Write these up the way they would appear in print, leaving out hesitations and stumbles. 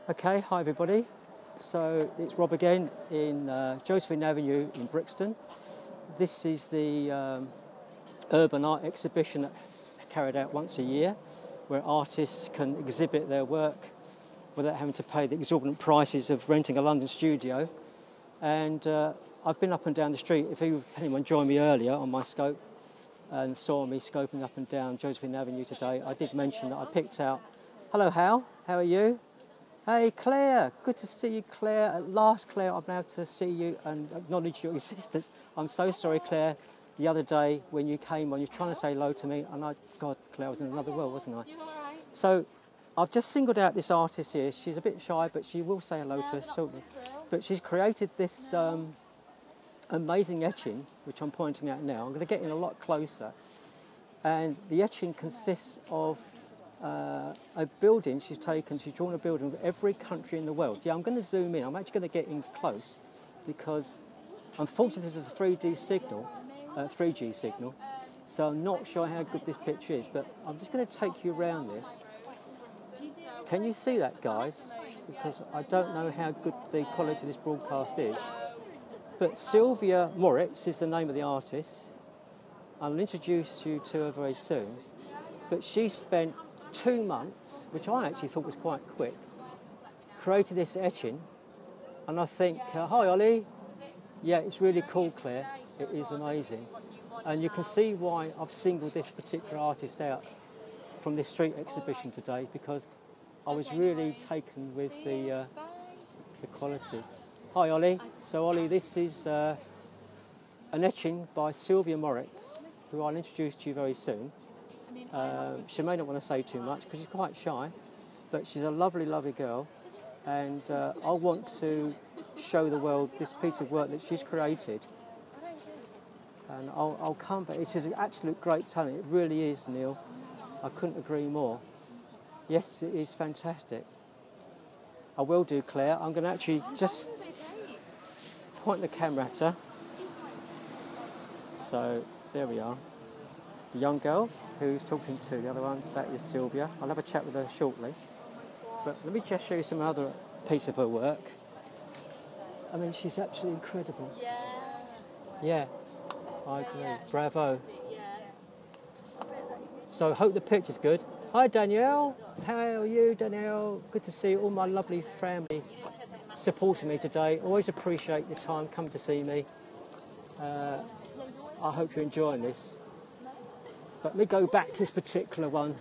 Okay, hi everybody. So it's Rob again in Josephine Avenue in Brixton. This is the urban art exhibition that's carried out once a year, where artists can exhibit their work without having to pay the exorbitant prices of renting a London studio. And I've been up and down the street. If anyone joined me earlier on my scope and saw me scoping up and down Josephine Avenue today, I did mention that I picked out... Hello, Hal. How are you? Hey, Claire. Good to see you, Claire. At last, Claire, I'm able to see you and acknowledge your existence. I'm so sorry, Claire. The other day when you came on, you were trying to say hello to me, and God, Claire, I was in another world, wasn't I? You're all right. So I've just singled out this artist here. She's a bit shy, but she will say hello to us shortly. But she's created this amazing etching, which I'm pointing out now. I'm going to get in a lot closer. And the etching consists of a building she's drawn a building of every country in the world. Yeah, I'm going to zoom in. I'm actually going to get in close because unfortunately this is a 3D signal, 3G signal, so I'm not sure how good this picture is, but I'm just going to take you around this. Can you see that, guys? Because I don't know how good the quality of this broadcast is. But Sylvia Moritz is the name of the artist. I'll introduce you to her very soon. But she spent 2 months, which I actually thought was quite quick, created this etching. And I think, hi Ollie. Yeah, it's really cool, Claire. It is amazing. And you can see why I've singled this particular artist out from this street exhibition today, because I was really taken with the quality. Hi Ollie. So Ollie, this is an etching by Sylvia Moritz, who I'll introduce to you very soon. She may not want to say too much because she's quite shy, but she's a lovely, lovely girl, and I want to show the world this piece of work that she's created. And I'll come back. It's an absolute great talent. It really is, Neil. I couldn't agree more. Yes, it is fantastic. I will do, Claire. I'm going to actually just point the camera at her. So there we are. The young girl who's talking to the other one, that is Sylvia. I'll have a chat with her shortly. But let me just show you some other piece of her work. I mean, she's absolutely incredible. Yeah, I agree. Bravo. So I hope the picture's good. Hi Danielle, how are you, Danielle? Good to see all my lovely family supporting me today. Always appreciate your time coming to see me. I hope you're enjoying this. But let me go back to this particular one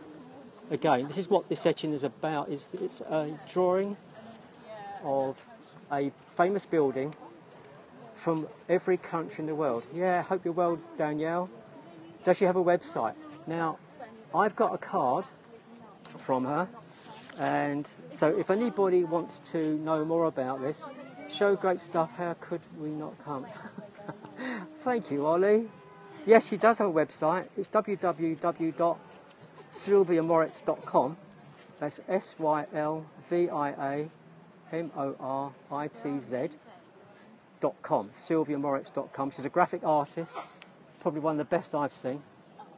again. This is what this etching is about. It's a drawing of a famous building from every country in the world. Yeah, I hope you're well, Danielle. Does she have a website? Now, I've got a card from her, and so if anybody wants to know more about this, show great stuff, how could we not come? Thank you, Ollie. Yes, she does have a website. It's www.sylviamoritz.com. That's SylviaMoritz.com. SylviaMoritz.com. She's a graphic artist, probably one of the best I've seen,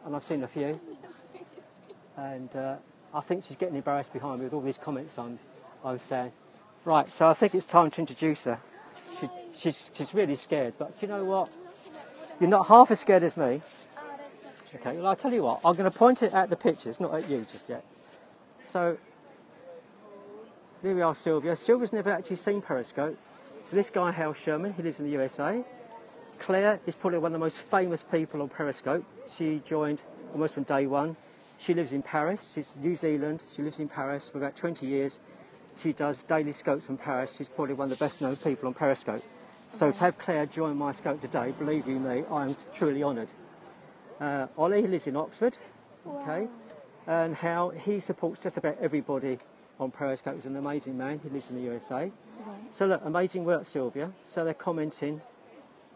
and I've seen a few. And I think she's getting embarrassed behind me with all these comments I was saying. Right, so I think it's time to introduce her. She's really scared, but you know what? You're not half as scared as me. Okay, well, I'll tell you what, I'm going to point it at the pictures, not at you just yet. So, there we are, Sylvia. Sylvia's never actually seen Periscope. So this guy, Hal Sherman, he lives in the USA. Claire is probably one of the most famous people on Periscope. She joined almost from day one. She lives in Paris. She's New Zealand. She lives in Paris for about 20 years. She does daily scopes from Paris. She's probably one of the best known people on Periscope. So to have Claire join my scope today, believe you me, I am truly honoured. Ollie lives in Oxford, okay, and how he supports just about everybody on Periscope. He's an amazing man. He lives in the USA. So look, amazing work, Sylvia. So they're commenting.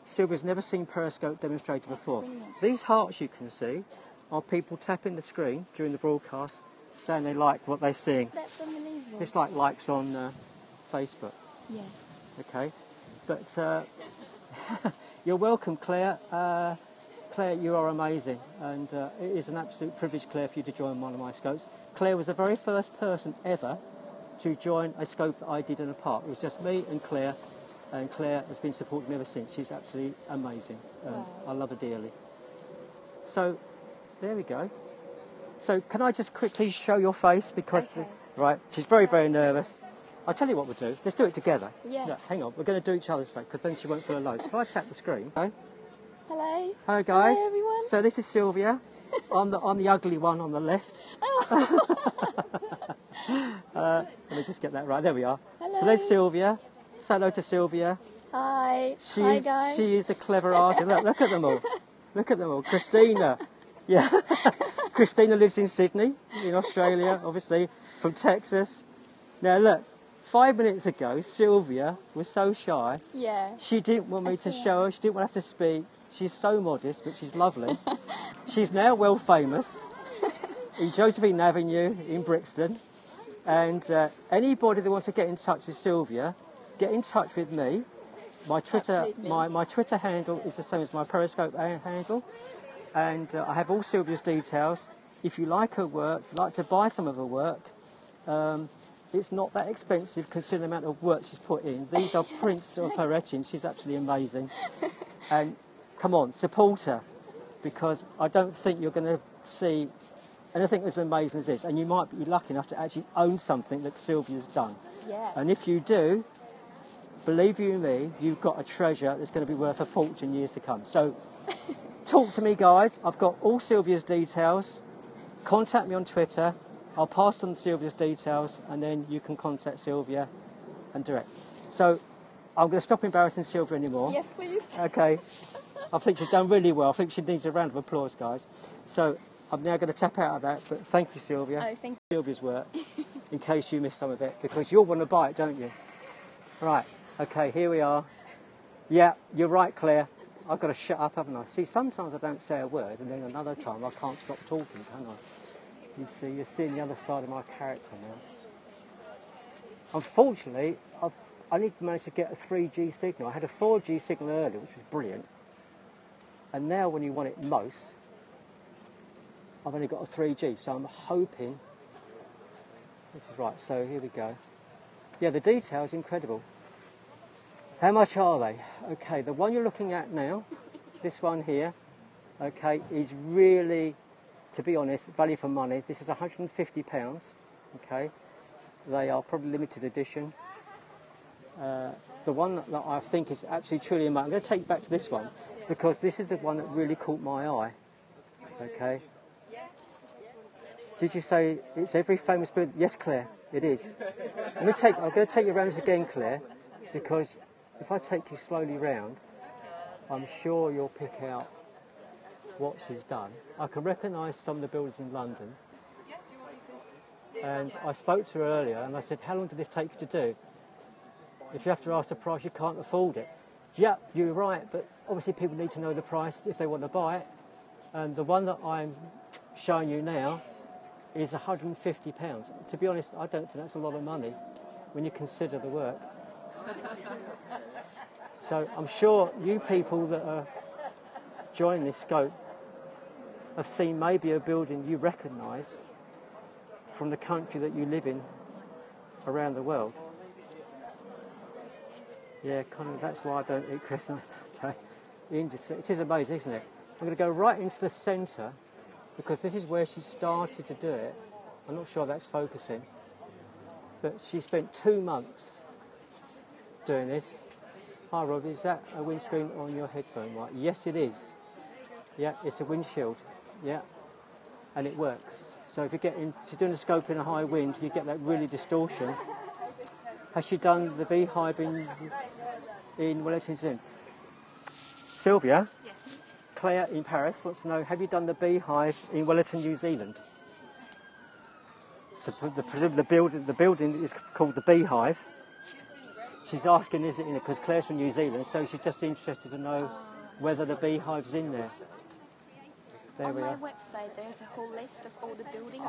Sylvia's never seen Periscope demonstrated before. These hearts you can see are people tapping the screen during the broadcast, saying they like what they're seeing. That's unbelievable. It's like likes on Facebook. Yeah. Okay. But you're welcome, Claire. Claire, you are amazing, and it is an absolute privilege, Claire, for you to join one of my scopes. Claire was the very first person ever to join a scope that I did in a park. It was just me and Claire has been supporting me ever since. She's absolutely amazing. I love her dearly. So, there we go. So, can I just quickly show your face? Because, right, she's very, very nervous. I'll tell you what we'll do. Let's do it together. Yeah. No, hang on, we're going to do each other's face, because then she won't feel alone. So if I tap the screen... Okay. Hello. Hello, guys. Hello, everyone. So this is Sylvia. I'm the ugly one on the left. Let me just get that right. There we are. Hello. So there's Sylvia. Say hello to Sylvia. Hi. Hi, guys. She is a clever artist. Look at them all. Look at them all. Christina. Yeah. Christina lives in Sydney, in Australia, obviously, from Texas. Now, look. 5 minutes ago, Sylvia was so shy. Yeah. She didn't want me to show her. She didn't want to have to speak. She's so modest, but she's lovely. She's now well famous in Josephine Avenue in Brixton. And anybody that wants to get in touch with Sylvia, get in touch with me. My Twitter handle is the same as my Periscope handle. And I have all Sylvia's details. If you like her work, if you'd like to buy some of her work, it's not that expensive considering the amount of work she's put in. These are prints of her etchings. She's absolutely amazing. And come on, support her, because I don't think you're going to see anything as amazing as this. And you might be lucky enough to actually own something that Sylvia's done. Yeah. And if you do, believe you me, you've got a treasure that's going to be worth a fortune years to come. So talk to me, guys. I've got all Sylvia's details. Contact me on Twitter. I'll pass on Sylvia's details, and then you can contact Sylvia and direct. So I'm going to stop embarrassing Sylvia anymore. Yes, please. Okay. I think she's done really well. I think she needs a round of applause, guys. So I'm now going to tap out of that, but thank you, Sylvia. Oh, thank you. Sylvia's work, in case you missed some of it, because you'll want to buy it, don't you? Right. Okay, here we are. Yeah, you're right, Claire. I've got to shut up, haven't I? See, sometimes I don't say a word, and then another time I can't stop talking, can I? You see, you're seeing the other side of my character now. Unfortunately, I've only managed to get a 3G signal. I had a 4G signal earlier, which was brilliant. And now when you want it most, I've only got a 3G. So I'm hoping... This is right, so here we go. Yeah, the detail's incredible. How much are they? Okay, the one you're looking at now, this one here, okay, is really... To be honest, value for money. This is £150, okay? They are probably limited edition. The one that I think is absolutely truly amazing, I'm going to take you back to this one, because this is the one that really caught my eye, okay? Did you say it's every famous building? Yes, Claire, it is. I'm going to take you around this again, Claire, because if I take you slowly round, I'm sure you'll pick out what she's done. I can recognise some of the buildings in London, and I spoke to her earlier and I said, how long did this take you to do? If you have to ask the price, you can't afford it. Yeah, you're right, but obviously people need to know the price if they want to buy it, and the one that I'm showing you now is £150. To be honest, I don't think that's a lot of money when you consider the work. So I'm sure you people that are joining this scope have seen maybe a building you recognise from the country that you live in around the world. Yeah, kind of, that's why I don't eat Christmas. Okay. It is amazing, isn't it? I'm going to go right into the centre, because this is where she started to do it. I'm not sure that's focusing, but she spent 2 months doing this. Hi Rob, is that a windscreen on your headphone? Right? Yes, it is. Yeah, it's a windshield. Yeah, and it works. So if she's doing a scope in a high wind, you get that really distortion. Has she done the beehive in Wellington? Sylvia? Yes. Claire in Paris wants to know, have you done the beehive in Wellington, New Zealand? So the building is called the Beehive. She's asking, is it in it? Because Claire's from New Zealand, so she's just interested to know whether the Beehive's in there. On my website, there's a whole list of all the buildings.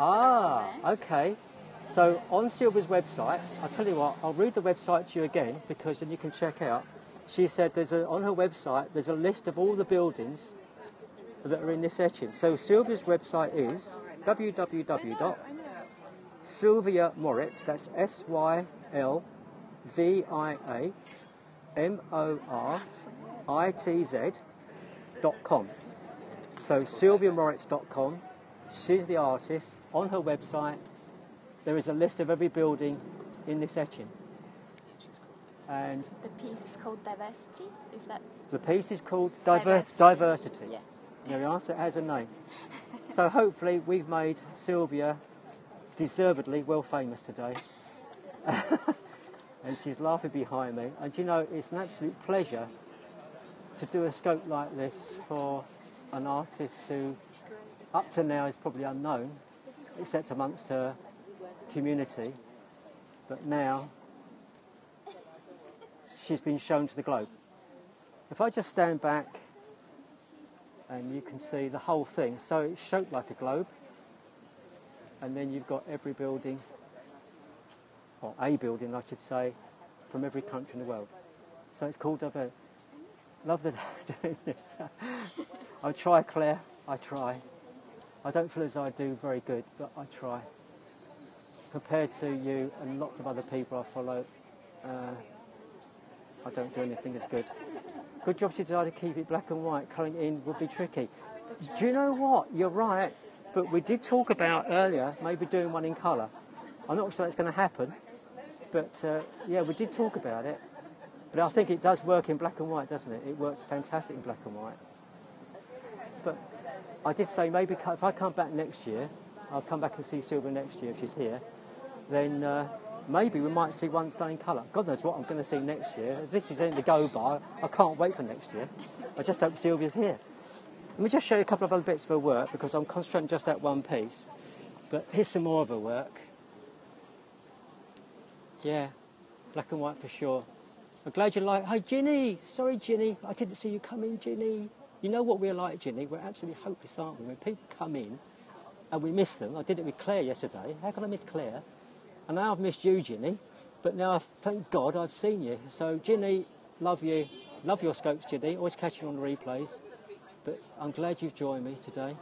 Okay. So on Sylvia's website, I'll tell you what, I'll read the website to you again, because then you can check out. She said on her website, there's a list of all the buildings that are in this etching. So Sylvia's website is Sylvia Moritz, that's SylviaMoritz.com. So sylviamoritz.com, she's the artist. On her website, there is a list of every building in this etching. And the piece is called Diversity. If that. The piece is called Diversity. Diversity. Yeah. There we are, so it has a name. So hopefully we've made Sylvia deservedly well famous today. And she's laughing behind me. And you know, it's an absolute pleasure to do a scope like this for an artist who up to now is probably unknown, except amongst her community. But now she's been shown to the globe. If I just stand back and you can see the whole thing. So it's shaped like a globe, and then you've got every building, or a building I should say, from every country in the world. So it's called Diversity. Love that doing this. I try, Claire, I try. I don't feel as I do very good, but I try. Compared to you and lots of other people I follow, I don't do anything as good. Good job she decided to keep it black and white. Colouring it in would be tricky. Do you know what? You're right. But we did talk about earlier maybe doing one in colour. I'm not sure that's going to happen. But yeah, we did talk about it. But I think it does work in black and white, doesn't it? It works fantastic in black and white. But I did say maybe if I come back next year, I'll come back and see Sylvia next year if she's here, then maybe we might see one done in colour. God knows what I'm going to see next year. If this is anything to go by, I can't wait for next year. I just hope Sylvia's here. Let me just show you a couple of other bits of her work, because I'm concentrating just that one piece. But here's some more of her work. Yeah, black and white for sure. I'm glad you like... Hey, Ginny! Sorry, Ginny. I didn't see you come in, Ginny. You know what we're like, Ginny? We're absolutely hopeless, aren't we? When people come in and we miss them. I did it with Claire yesterday. How can I miss Claire? And now I've missed you, Ginny. But now, thank God, I've seen you. So, Ginny, love you. Love your scopes, Ginny. Always catch you on the replays. But I'm glad you've joined me today.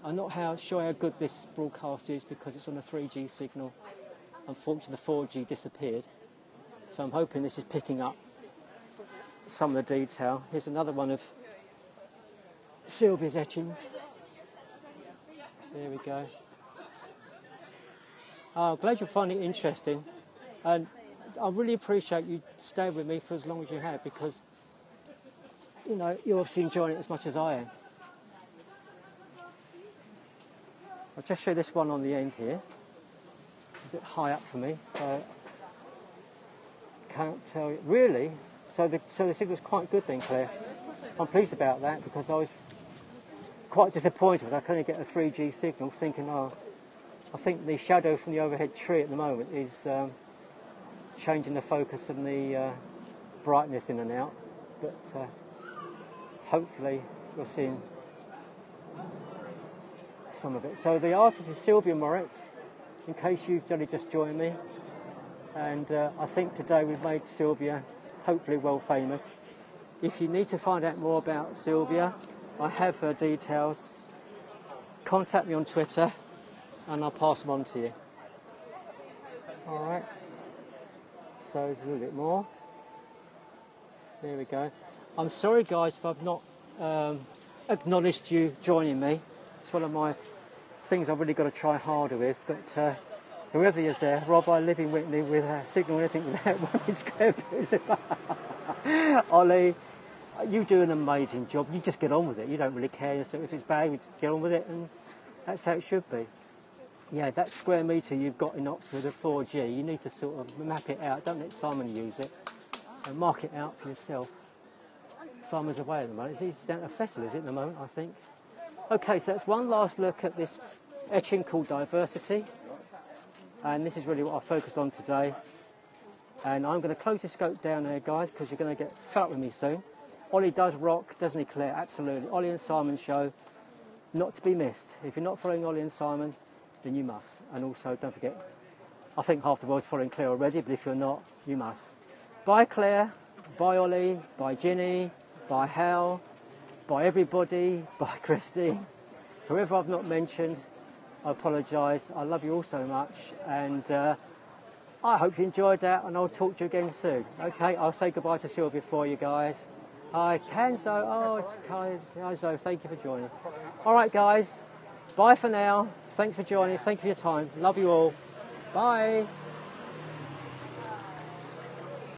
I'm not sure how good this broadcast is because it's on a 3G signal. Unfortunately, the 4G disappeared. So I'm hoping this is picking up some of the detail. Here's another one of Sylvia's etchings. There we go. Oh, I'm glad you find it interesting. And I really appreciate you staying with me for as long as you have, because, you know, you're obviously enjoying it as much as I am. I'll just show this one on the end here. It's a bit high up for me, so can't tell you. Really? So the signal's quite good then, Claire. I'm pleased about that, because I was quite disappointed I couldn't get a 3G signal, thinking, oh, I think the shadow from the overhead tree at the moment is changing the focus and the brightness in and out. But hopefully you're seeing some of it. So the artist is Sylvia Moritz, in case you've only just joined me. And I think today we've made Sylvia hopefully well famous. If you need to find out more about Sylvia, I have her details. Contact me on Twitter and I'll pass them on to you. Alright, so there's a little bit more. There we go. I'm sorry guys if I've not acknowledged you joining me. It's one of my things I've really got to try harder with, but whoever is there, Rob, I live in Whitney with signal anything without one square boots. Ollie, you do an amazing job. You just get on with it. You don't really care. So if it's bad, you just get on with it, and that's how it should be. Yeah, that square metre you've got in Oxford of 4G, you need to sort of map it out. Don't let Simon use it. And mark it out for yourself. Simon's away at the moment. He's down at a festival, is it, at the moment, I think? Okay, so that's one last look at this etching called Diversity. And this is really what I focused on today. And I'm going to close this scope down there, guys, because you're going to get fed up with me soon. Ollie does rock, doesn't he, Claire? Absolutely. Ollie and Simon show, not to be missed. If you're not following Ollie and Simon, then you must. And also, don't forget, I think half the world's following Claire already, but if you're not, you must. Bye, Claire. Bye, Ollie. Bye, Ginny. Bye, Hal. Bye, everybody. Bye, Christy. Whoever I've not mentioned, I apologise. I love you all so much, and I hope you enjoyed that, and I'll talk to you again soon. Okay, I'll say goodbye to Sylvia for you guys. Hi, Kenzo. Oh, Kenzo, thank you for joining. All right, guys. Bye for now. Thanks for joining. Thank you for your time. Love you all. Bye.